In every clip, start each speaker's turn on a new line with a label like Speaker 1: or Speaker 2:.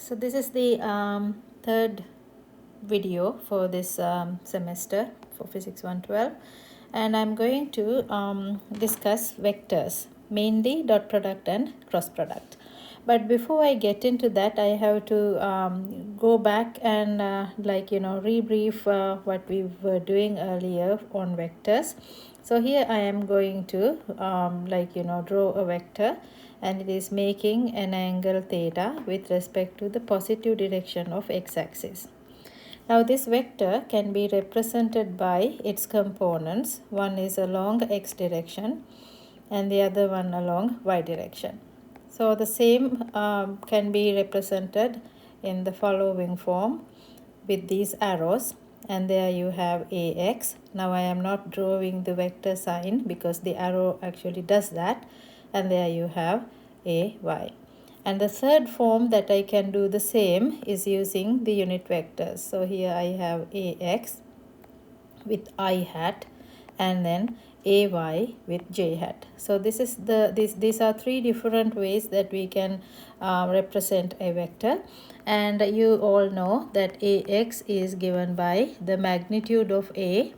Speaker 1: So this is the third video for this semester for Physics 112, and I'm going to discuss vectors, mainly dot product and cross product. But before I get into that, I have to go back and rebrief what we were doing earlier on vectors. So here I am going to draw a vector, and it is making an angle theta with respect to the positive direction of x-axis. Now this vector can be represented by its components. One is along x direction and the other one along y direction. So the same can be represented in the following form with these arrows, and there you have ax. Now I am not drawing the vector sign because the arrow actually does that, and there you have ay. And the third form that I can do the same is using the unit vectors. So here I have ax with I hat and then ay with j hat. So this is these are three different ways that we can represent a vector, and you all know that ax is given by the magnitude of a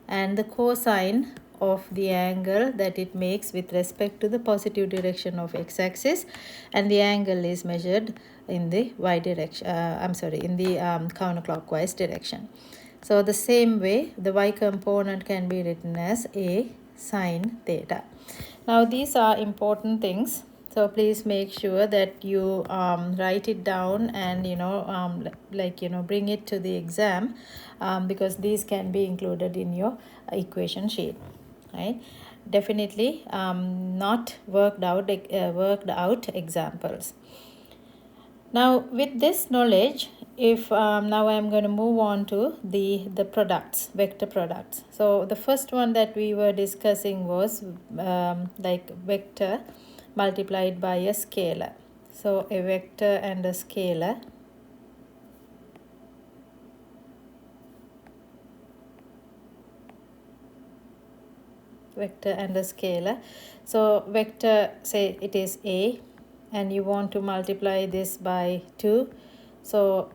Speaker 1: and the cosine of the angle that it makes with respect to the positive direction of x-axis, and the angle is measured in the y direction, in the counterclockwise direction. So the same way the y component can be written as a sine theta. Now these are important things, so please make sure that you write it down and bring it to the exam, because these can be included in your equation sheet, right? Definitely not worked out examples. Now with this knowledge, if now I am going to move on to the products, vector products. So the first one that we were discussing was vector multiplied by a scalar. So a vector and a scalar. Vector and a scalar. So vector, say it is a, and you want to multiply this by 2. So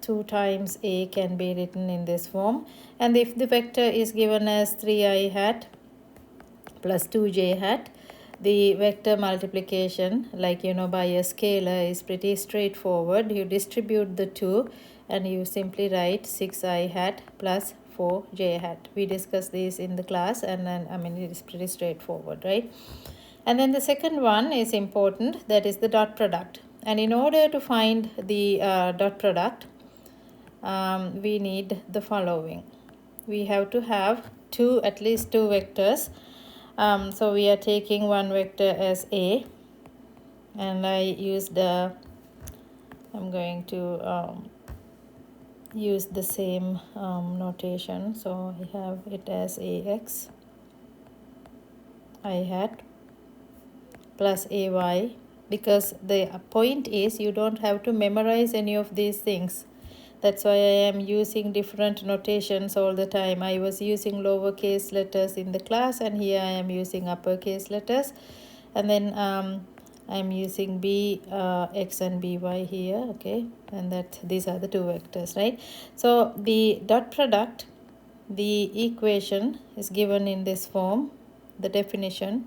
Speaker 1: 2 times a can be written in this form. And if the vector is given as 3i hat plus 2j hat, the vector multiplication by a scalar is pretty straightforward. You distribute the 2 and you simply write 6i hat plus 4j hat. We discussed this in the class, and then it is pretty straightforward, right? And then the second one is important, that is the dot product. And in order to find the dot product, we need the following. We have to have at least two vectors. So we are taking one vector as a, and I'm going to use the same notation. So I have it as ax I hat plus ay, because the point is you don't have to memorize any of these things. That's why I am using different notations all the time. I was using lowercase letters in the class, and here I am using uppercase letters, and then I'm using x and by here, okay, and that these are the two vectors, right? So the dot product, the equation is given in this form. The definition,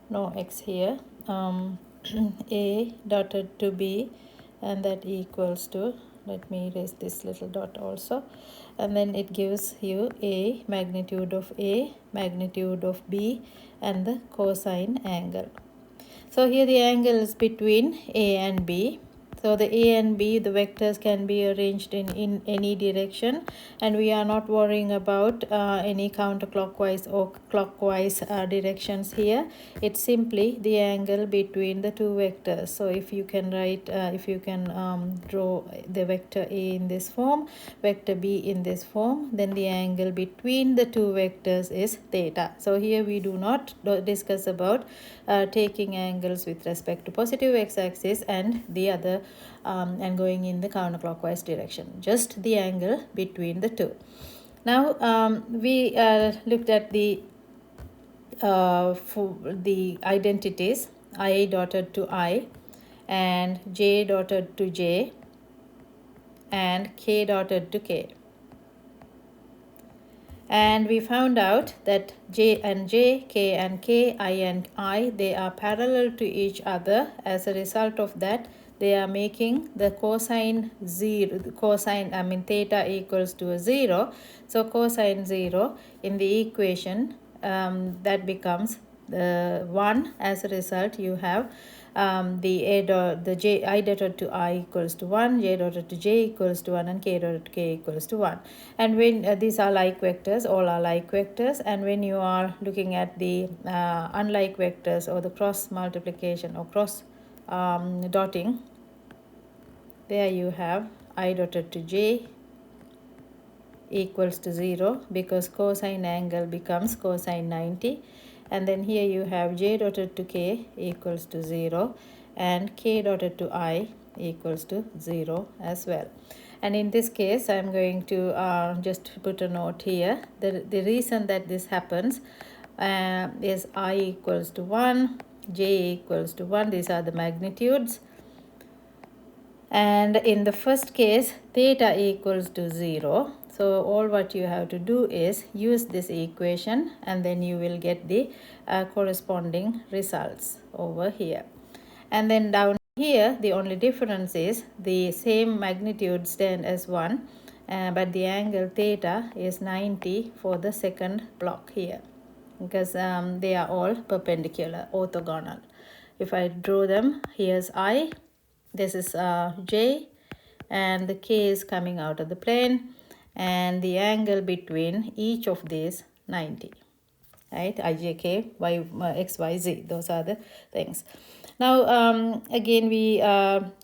Speaker 1: no x here, a dotted to b, and that equals to, let me erase this little dot also, and then it gives you a magnitude of a, magnitude of b, and the cosine angle. So here the angle is between a and b. So the a and b, the vectors can be arranged in any direction, and we are not worrying about any counterclockwise or clockwise directions here. It's simply the angle between the two vectors. So if you can draw the vector a in this form, vector b in this form, then the angle between the two vectors is theta. So here we do not discuss about taking angles with respect to positive x-axis and the other and going in the counterclockwise direction, just the angle between the two. Now we looked at the for the identities I dotted to I and j dotted to j and k dotted to k. And we found out that j and j, k and k, I and I, they are parallel to each other. As a result of that, they are making the cosine theta equals to a 0. So cosine 0 in the equation, that becomes the 1. As a result, you have the j I dotted to I equals to 1, j dotted to j equals to 1, and k dotted to k equals to 1. And when these are like vectors, all are like vectors, and when you are looking at the unlike vectors or the cross multiplication or cross dotting, there you have I dotted to j equals to 0 because cosine angle becomes cosine 90, and then here you have j dotted to k equals to 0 and k dotted to I equals to 0 as well. And in this case, I'm going to just put a note here. The reason that this happens is I equals to 1, j equals to 1. These are the magnitudes. And in the first case, theta equals to 0. So all what you have to do is use this equation, and then you will get the corresponding results over here. And then down here, the only difference is the same magnitude stand as 1, but the angle theta is 90 for the second block here, because they are all perpendicular, orthogonal. If I draw them, here's I, this is j, and the k is coming out of the plane, and the angle between each of these 90, right? I, j, k, y, x, y, z, those are the things. Now again we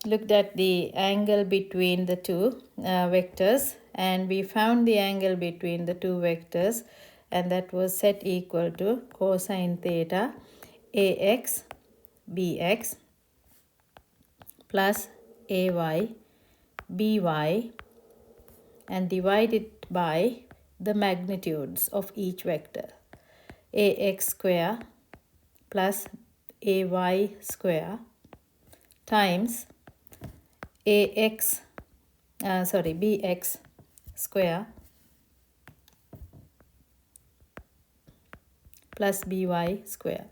Speaker 1: looked at the angle between the two vectors, and we found the angle between the two vectors, and that was set equal to cosine theta ax bx plus ay by, and divided by the magnitudes of each vector, ax square plus ay square times bx square plus by square,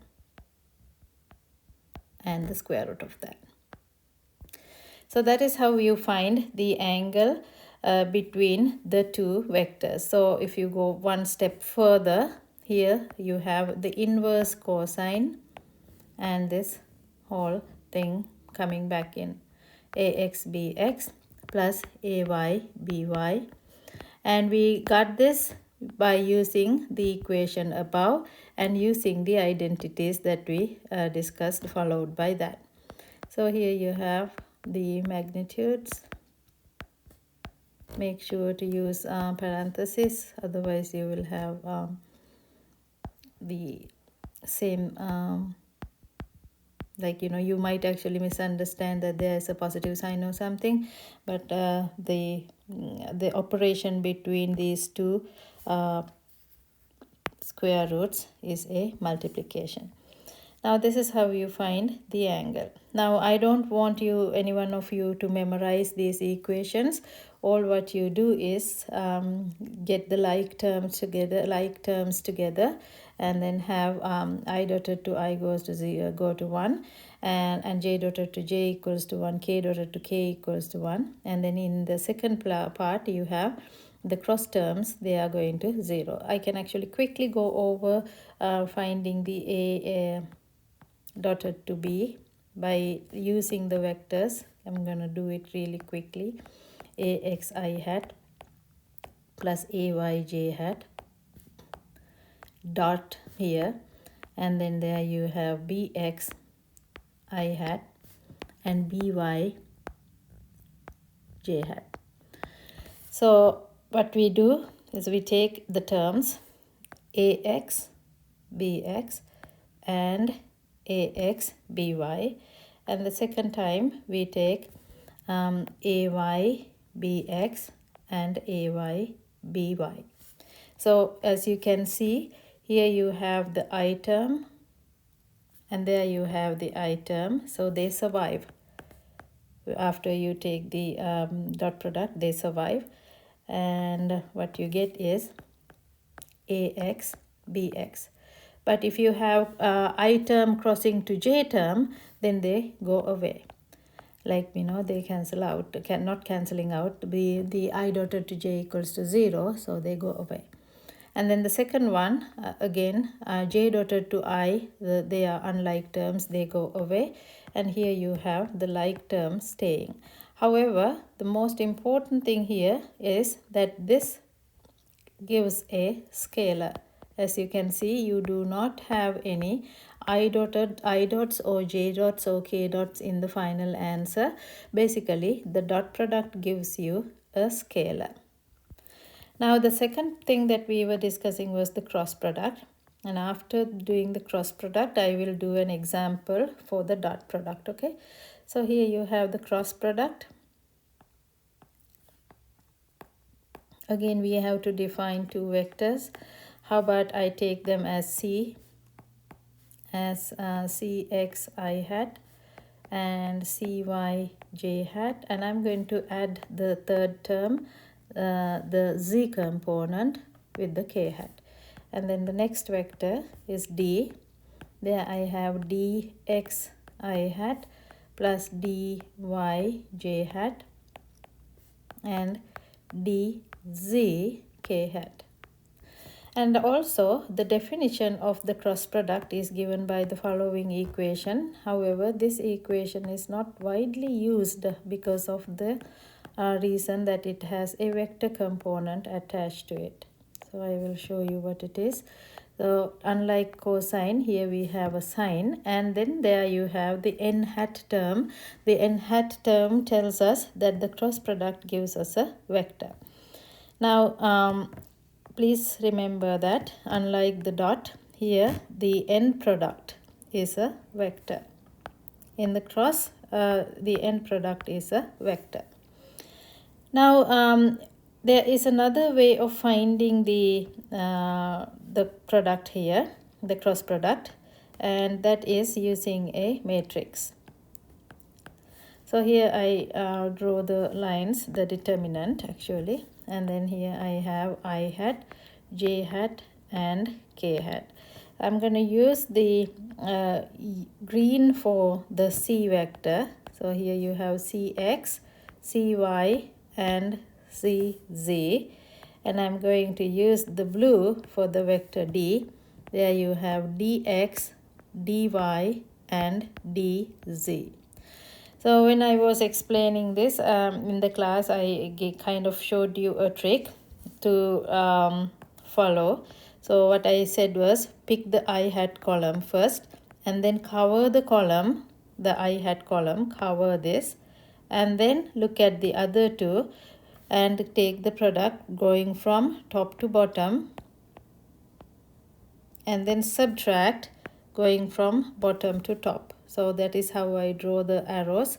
Speaker 1: and the square root of that. So that is how you find the angle between the two vectors. So if you go one step further, here you have the inverse cosine and this whole thing coming back in, ax bx plus ay by, and we got this by using the equation above and using the identities that we discussed, followed by that. So here you have the magnitudes. Make sure to use parentheses, otherwise you will have the same you might actually misunderstand that there is a positive sign or something, but the operation between these two square roots is a multiplication. Now this is how you find the angle. Now I don't want any one of you to memorize these equations. All what you do is get the like terms together, and then have I dotted to I goes to 0, go to 1, and j dotted to j equals to 1, k dotted to k equals to 1, and then in the second part you have the cross terms, they are going to 0. I can actually quickly go over finding the a dotted to b by using the vectors. I'm going to do it really quickly. Ax I hat plus ay j hat dot here, and then there you have bx I hat and by j hat. So what we do is we take the terms ax bx and ax by, and the second time we take ay bx and ay by. So as you can see, Here you have the I term, and there you have the I term. So they survive. After you take the dot product, they survive. And what you get is AX, BX. But if you have I term crossing to J term, then they go away. Like, they cancel out, not cancelling out. The I dotted to J equals to 0, so they go away. And then the second one, again, J dotted to I, they are unlike terms, they go away. And here you have the like term staying. However, the most important thing here is that this gives a scalar. As you can see, you do not have any I dots or J dots or K dots in the final answer. Basically, the dot product gives you a scalar. Now, the second thing that we were discussing was the cross product. And after doing the cross product, I will do an example for the dot product. Okay. So here you have the cross product. Again, we have to define two vectors. How about I take them as C, as Cx I hat and Cy j hat, and I'm going to add the third term, the Z component with the k hat. And then the next vector is D. There I have dx I hat plus dy j hat and dz k hat. And also the definition of the cross product is given by the following equation. However, this equation is not widely used because of the reason that it has a vector component attached to it. So I will show you what it is. So unlike cosine, here we have a sine, and then there you have the n hat term. The n hat term tells us that the cross product gives us a vector. Now, please remember that unlike the dot, here the end product is a vector. In the cross, the end product is a vector. Now, there is another way of finding the product here, the cross product, and that is using a matrix. So here I draw the lines, the determinant actually, and then here I have I hat, j hat and k hat. I'm going to use the green for the C vector. So here you have Cx, Cy and Cz, and I'm going to use the blue for the vector D. There you have dx, dy and dz. So when I was explaining this in the class, I kind of showed you a trick to follow. So what I said was pick the I hat column first and then cover the column, the I hat column, cover this, and then look at the other two and take the product going from top to bottom and then subtract going from bottom to top. So that is how I draw the arrows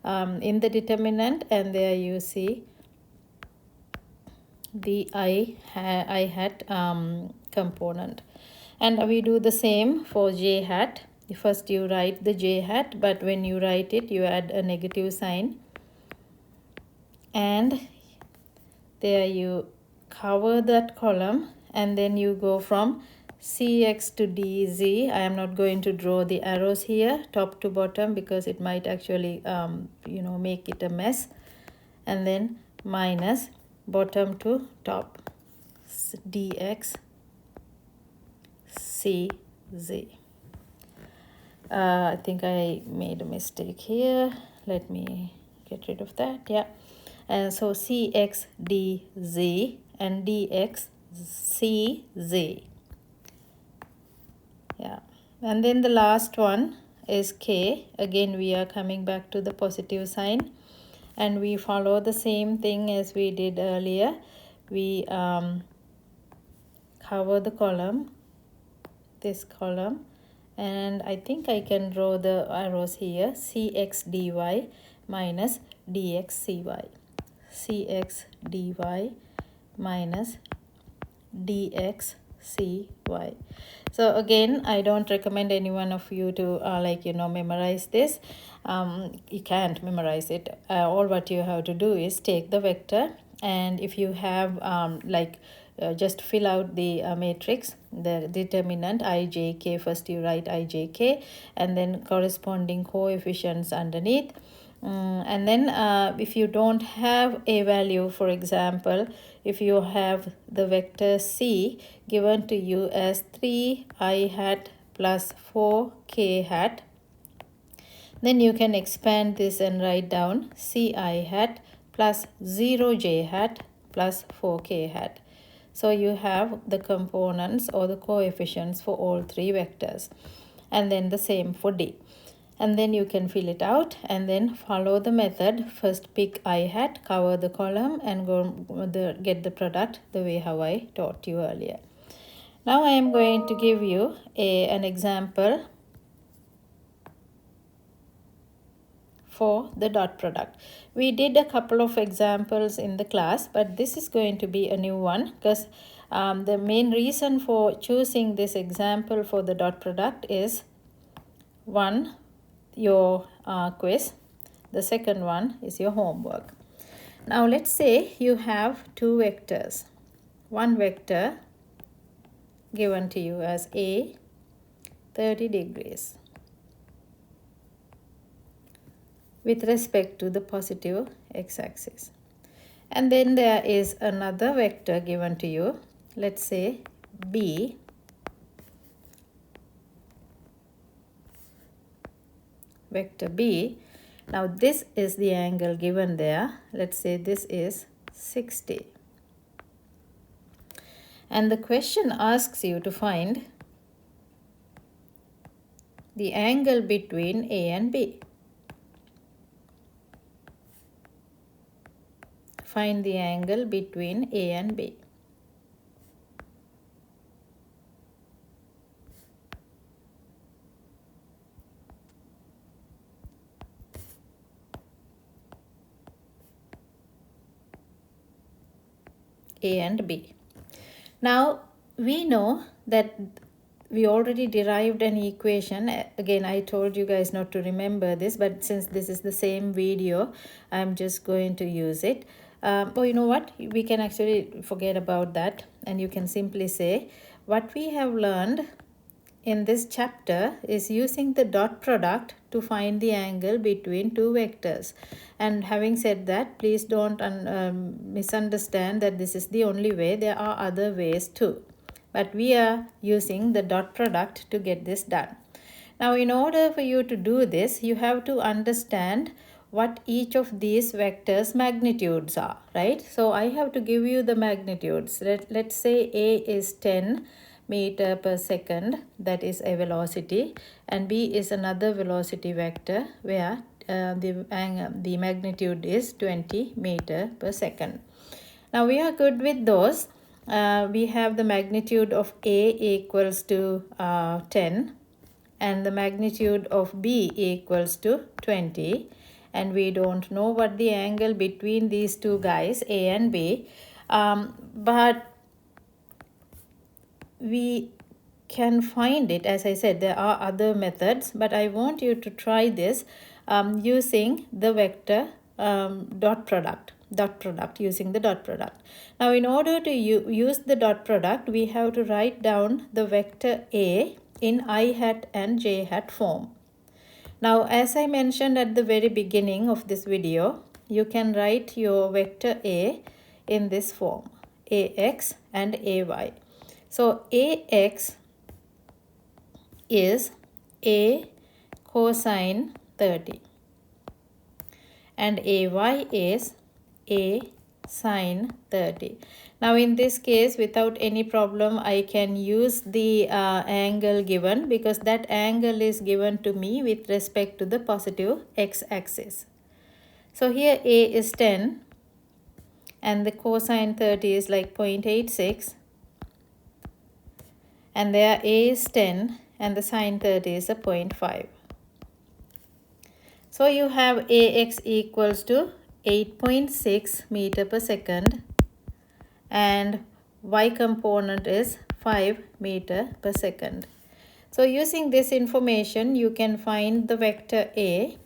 Speaker 1: in the determinant, and there you see the I hat component. And we do the same for j hat. First you write the j hat, but when you write it, you add a negative sign. And there you cover that column, and then you go from Cx to dz. I am not going to draw the arrows here, top to bottom, because it might actually, make it a mess. And then minus bottom to top, dx cz. I think I made a mistake here. Let me get rid of that. Yeah. And so cx dz and dx cz. Yeah. And then the last one is k. Again, we are coming back to the positive sign, and we follow the same thing as we did earlier. We cover the column, this column, and I think I can draw the arrows here, cx dy minus dx cy, cx dy minus dx CY. So again, I don't recommend any one of you to memorize this. You can't memorize it. All what you have to do is take the vector, and if you have just fill out the matrix, the determinant ijk. First you write ijk and then corresponding coefficients underneath. And then if you don't have a value, for example, if you have the vector c given to you as 3i hat plus 4k hat, then you can expand this and write down ci hat plus 0j hat plus 4k hat. So you have the components or the coefficients for all three vectors, and then the same for d. And then you can fill it out and then follow the method. First pick I hat, cover the column, and get the product the way how I taught you earlier. Now I am going to give you an example for the dot product. We did a couple of examples in the class, but this is going to be a new one because the main reason for choosing this example for the dot product is one, your quiz. The second one is your homework. Now let's say you have two vectors. One vector given to you as A, 30 degrees with respect to the positive x-axis. And then there is another vector given to you, let's say B, vector B. Now this is the angle given there. Let's say this is 60. And the question asks you to find the angle between A and B. Find the angle between A and B. A and B. Now we know that we already derived an equation. Again, I told you guys not to remember this, but since this is the same video, I'm just going to use it. Oh, you know what? We can actually forget about that, and you can simply say what we have learned in this chapter is using the dot product to find the angle between two vectors. And having said that, please don't misunderstand that this is the only way. There are other ways too, but we are using the dot product to get this done. Now in order for you to do this, you have to understand what each of these vectors magnitudes are, right? So I have to give you the magnitudes. Let's say A is 10 meter per second, that is a velocity, and B is another velocity vector where the magnitude is 20 meter per second. Now we are good with those. We have the magnitude of A equals to 10 and the magnitude of B equals to 20, and we don't know what the angle between these two guys A and B, but we can find it. As I said, there are other methods, but I want you to try this using the vector dot product, using the dot product. Now in order to use the dot product, we have to write down the vector A in I hat and j hat form. Now as I mentioned at the very beginning of this video, you can write your vector A in this form, AX and AY. So AX is A cosine 30 and AY is A sine 30. Now in this case, without any problem, I can use the angle given because that angle is given to me with respect to the positive x-axis. So here A is 10 and the cosine 30 is like 0.86. And there A is 10 and the sine 30 is a 0.5. So you have AX equals to 8.6 meter per second and Y component is 5 meter per second. So using this information, you can find the vector A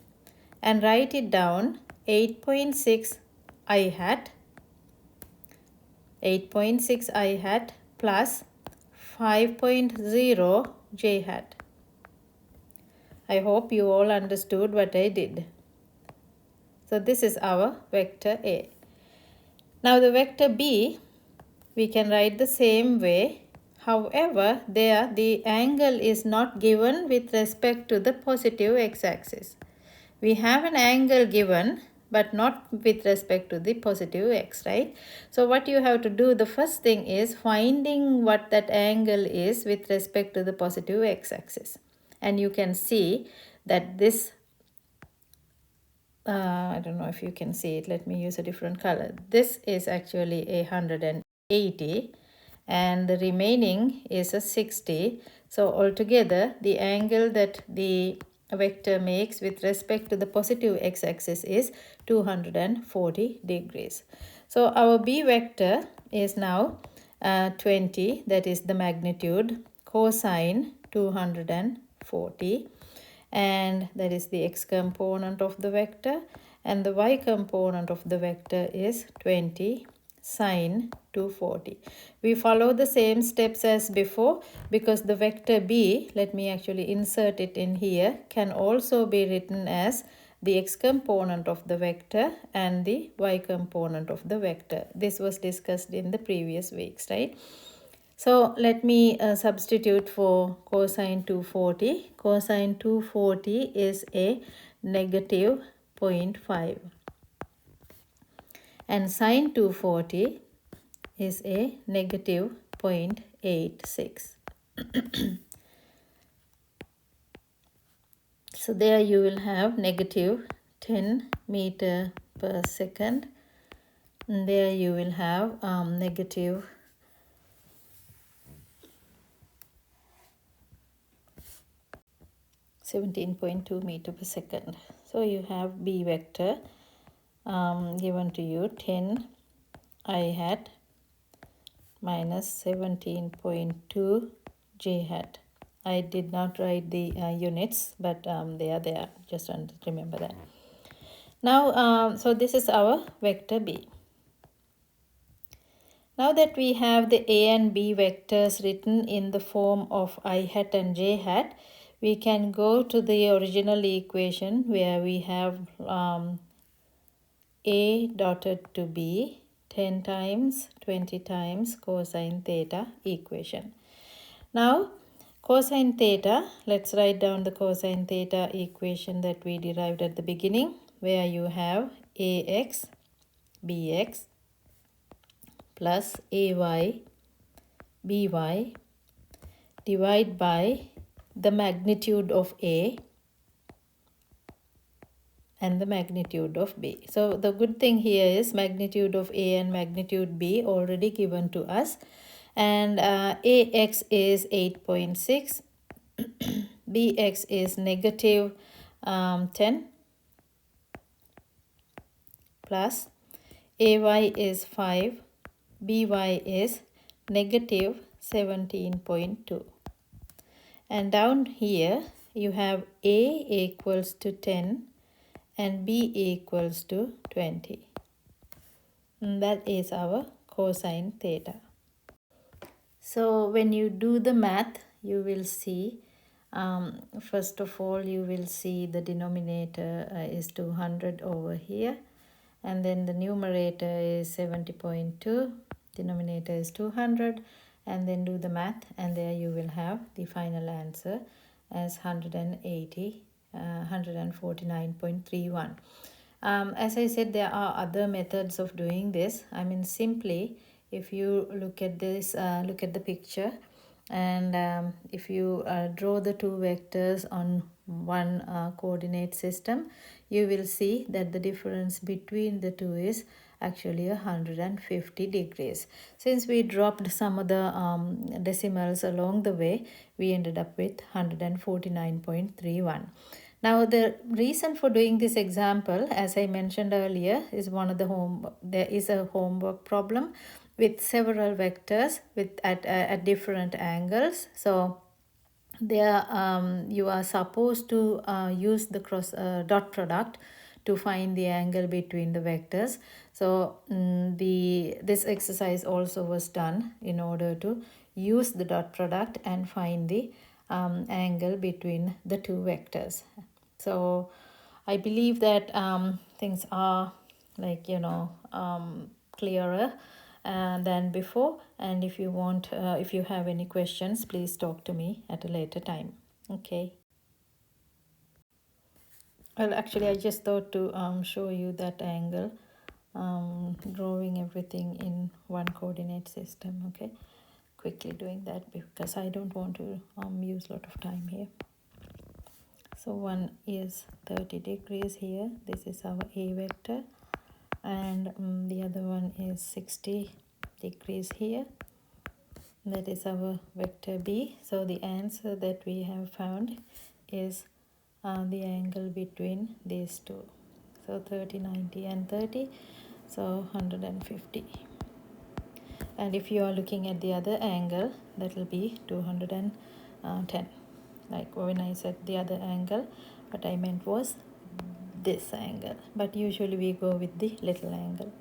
Speaker 1: and write it down 8.6 I hat, 8.6 I hat plus 5.0 j hat. I hope you all understood what I did. So this is our vector A. Now the vector B, we can write the same way. However, there the angle is not given with respect to the positive x-axis. We have an angle given, but not with respect to the positive x, right? So what you have to do, the first thing is finding what that angle is with respect to the positive x-axis. And you can see that this, I don't know if you can see it, let me use a different color. This is actually 180 and the remaining is a 60. So altogether, the angle that the vector makes with respect to the positive x-axis is 240 degrees. So our B vector is now 20, that is the magnitude, cosine 240, and that is the x component of the vector, and the y component of the vector is 20 sine 240. We follow the same steps as before because the vector B, let me actually insert it in here, can also be written as the x component of the vector and the y component of the vector. This was discussed in the previous weeks, right? So let me substitute for cosine 240. Cosine 240 is a negative 0.5. And sine 240 is a negative 0.86. So there you will have negative 10 meter per second. And there you will have negative 17.2 meter per second. So you have B vector given to you 10 I hat minus 17.2 j hat. I did not write the units, but they are there. Just remember that. Now, so this is our vector B. Now that we have the A and B vectors written in the form of I hat and j hat, we can go to the original equation where we have A dotted to B 10 times 20 times cosine theta equation. Now cosine theta, let's write down the cosine theta equation that we derived at the beginning, where you have AX BX plus AY BY divide by the magnitude of A and the magnitude of B. So the good thing here is magnitude of A and magnitude B already given to us, and AX is 8.6, BX is negative 10 plus AY is 5, BY is negative 17.2. And down here you have A equals to 10 and B equals to 20. And that is our cosine theta. So when you do the math, you will see, first of all, you will see the denominator is 200 over here. And then the numerator is 70.2, denominator is 200, and then do the math, and there you will have the final answer as 149.31. As I said, there are other methods of doing this. I mean, simply, if you look at this, look at the picture, and if you draw the two vectors on one coordinate system, you will see that the difference between the two is actually 150 degrees. Since we dropped some of the decimals along the way, we ended up with 149.31. Now the reason for doing this example, as I mentioned earlier, is there is a homework problem with several vectors at different angles. So there you are supposed to use the cross dot product to find the angle between the vectors. So this exercise also was done in order to use the dot product and find the angle between the two vectors. So I believe that things are like clearer than before, and if you want if you have any questions, please talk to me at a later time. Okay. Well, actually I just thought to show you that angle, drawing everything in one coordinate system. Okay, quickly doing that because I don't want to use a lot of time here. So one is 30 degrees here, this is our A vector, and the other one is 60 degrees here, that is our vector B. So the answer that we have found is the angle between these two. So 30, 90 and 30, so 150. And if you are looking at the other angle, that will be 210. Like when I said the other angle, what I meant was this angle, but usually we go with the little angle.